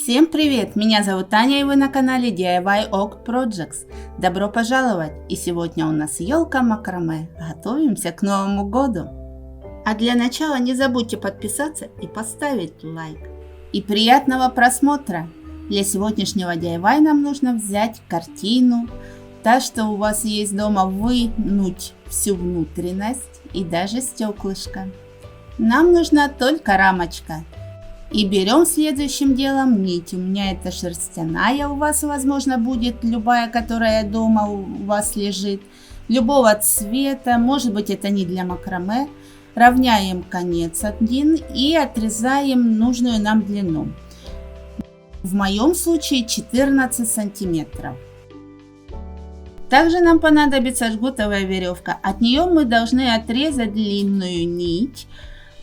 Всем привет! Меня зовут Таня, и вы на канале DIY Oak Projects. Добро пожаловать! И сегодня у нас елка макраме. Готовимся к Новому году. А для начала не забудьте подписаться и поставить лайк. И приятного просмотра! Для сегодняшнего DIY нам нужно взять картину, та, что у вас есть дома, вынуть всю внутренность и даже стеклышко. Нам нужна только рамочка. И берем следующим делом нить. У меня это шерстяная, у вас, возможно, будет любая, которая дома у вас лежит. Любого цвета, может быть, это не для макраме. Равняем конец один и отрезаем нужную нам длину. В моем случае 14 сантиметров. Также нам понадобится жгутовая веревка. От нее мы должны отрезать длинную нить.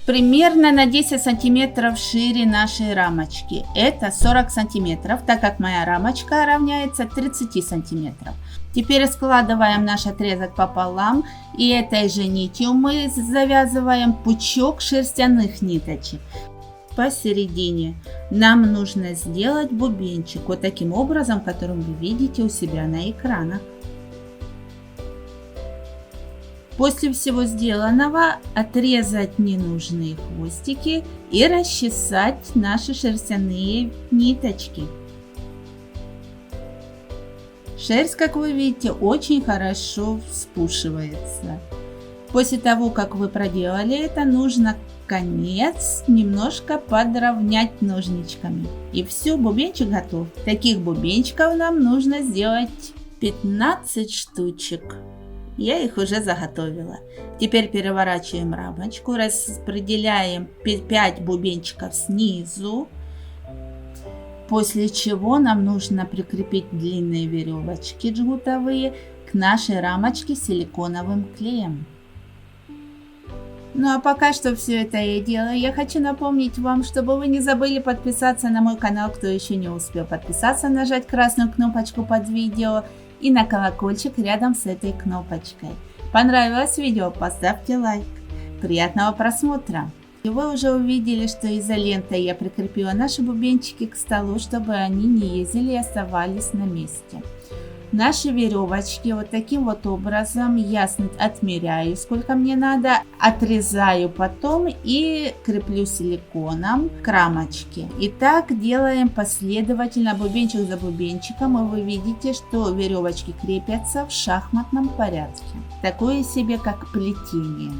Примерно на 10 сантиметров шире нашей рамочки. Это 40 сантиметров, так как моя рамочка равняется 30 сантиметров. Теперь складываем наш отрезок пополам. И этой же нитью мы завязываем пучок шерстяных ниточек. Посередине нам нужно сделать бубенчик. Вот таким образом, которым вы видите у себя на экранах. После всего сделанного отрезать ненужные хвостики и расчесать наши шерстяные ниточки. Шерсть, как вы видите, очень хорошо вспушивается. После того, как вы проделали это, нужно конец немножко подровнять ножничками. И все, бубенчик готов. Таких бубенчиков нам нужно сделать 15 штучек. Я их уже заготовила. Теперь переворачиваем рамочку, распределяем 5 бубенчиков снизу, после чего нам нужно прикрепить длинные веревочки жгутовые к нашей рамочке силиконовым клеем. Ну а пока что все это я делаю, я хочу напомнить вам, чтобы вы не забыли подписаться на мой канал, кто еще не успел подписаться, нажать красную кнопочку под видео и на колокольчик рядом с этой кнопочкой. Понравилось видео? Поставьте лайк. Приятного просмотра! И вы уже увидели, что изолентой я прикрепила наши бубенчики к столу, чтобы они не ездили и оставались на месте. Наши веревочки вот таким вот образом я отмеряю, сколько мне надо, отрезаю потом и креплю силиконом к рамочке. И так делаем последовательно, бубенчик за бубенчиком, и вы видите, что веревочки крепятся в шахматном порядке. Такое себе как плетение.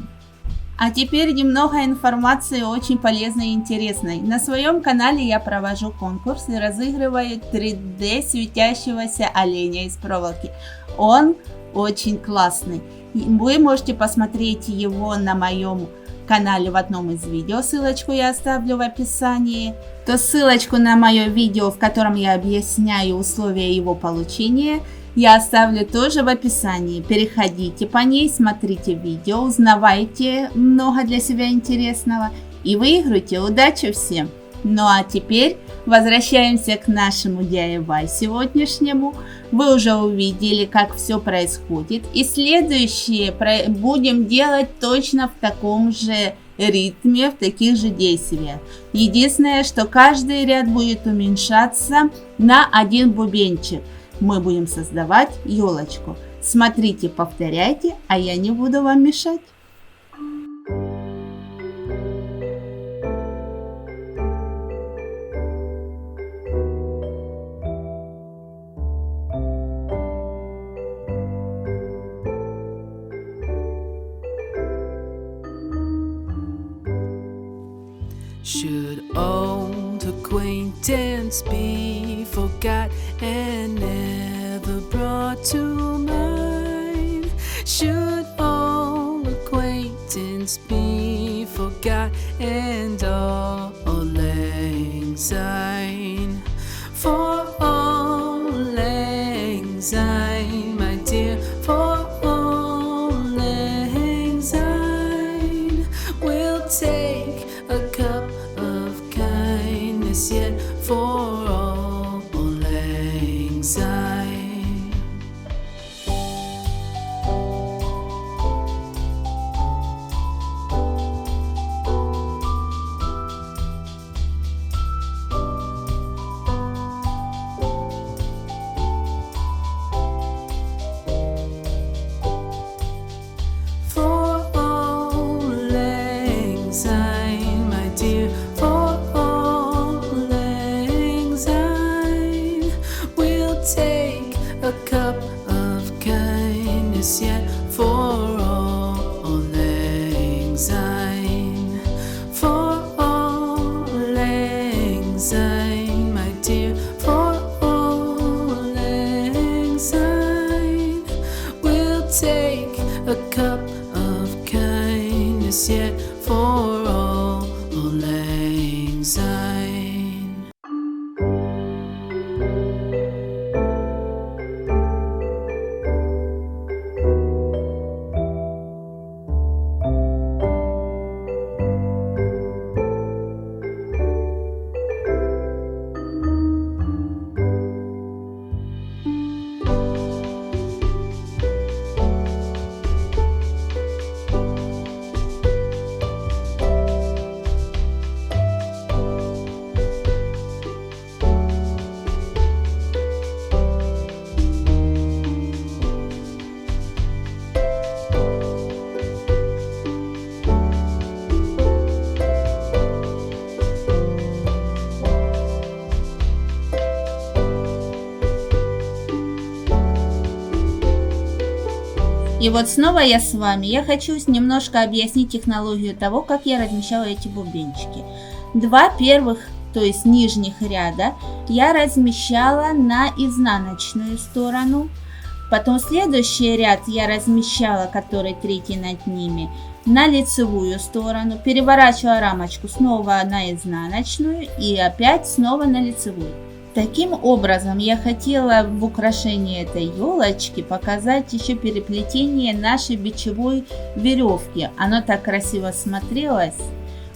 А теперь немного информации очень полезной и интересной. На своем канале я провожу конкурс и разыгрываю 3D светящегося оленя из проволоки. Он очень классный. Вы можете посмотреть его на моем канале в одном из видео. Ссылочку я оставлю в описании. То ссылочку на мое видео, в котором я объясняю условия его получения, я оставлю тоже в описании. Переходите по ней, смотрите видео, узнавайте много для себя интересного и выиграйте. Удачи всем! Ну а теперь возвращаемся к нашему DIY сегодняшнему. Вы уже увидели, как все происходит. И следующее будем делать точно в таком же ритме, в таких же действиях. Единственное, что каждый ряд будет уменьшаться на один бубенчик. Мы будем создавать елочку. Смотрите, повторяйте, а я не буду вам мешать. Should old acquaintance be forgot and never brought to mind? Should old acquaintance be forgot and all lang syne? For all lang syne, my dear, for all lang syne, we'll take a cup of kindness yet for all lang syne. И вот снова я с вами. Я хочу немножко объяснить технологию того, как я размещала эти бубенчики. Два первых, то есть нижних ряда, я размещала на изнаночную сторону. Потом следующий ряд я размещала, который третий над ними, на лицевую сторону. Переворачивала рамочку снова на изнаночную и опять снова на лицевую. Таким образом, я хотела в украшении этой елочки показать еще переплетение нашей бичевой веревки. Оно так красиво смотрелось.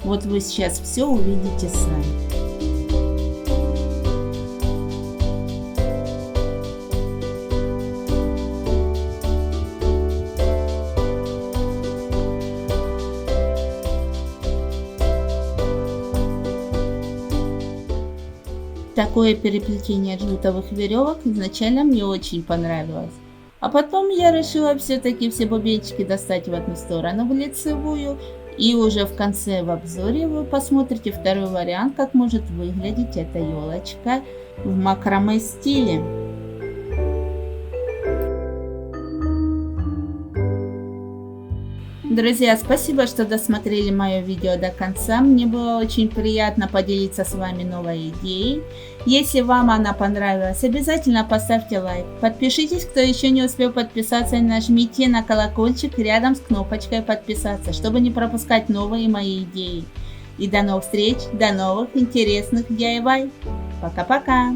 Вот вы сейчас все увидите сами. Такое переплетение джутовых веревок изначально мне очень понравилось. А потом я решила все-таки все бубенчики достать в одну сторону, в лицевую. И уже в конце в обзоре вы посмотрите второй вариант, как может выглядеть эта елочка в макраме стиле. Друзья, спасибо, что досмотрели мое видео до конца. Мне было очень приятно поделиться с вами новой идеей. Если вам она понравилась, обязательно поставьте лайк. Подпишитесь, кто еще не успел подписаться, и нажмите на колокольчик рядом с кнопочкой подписаться, чтобы не пропускать новые мои идеи. И до новых встреч, до новых интересных DIY. Пока-пока!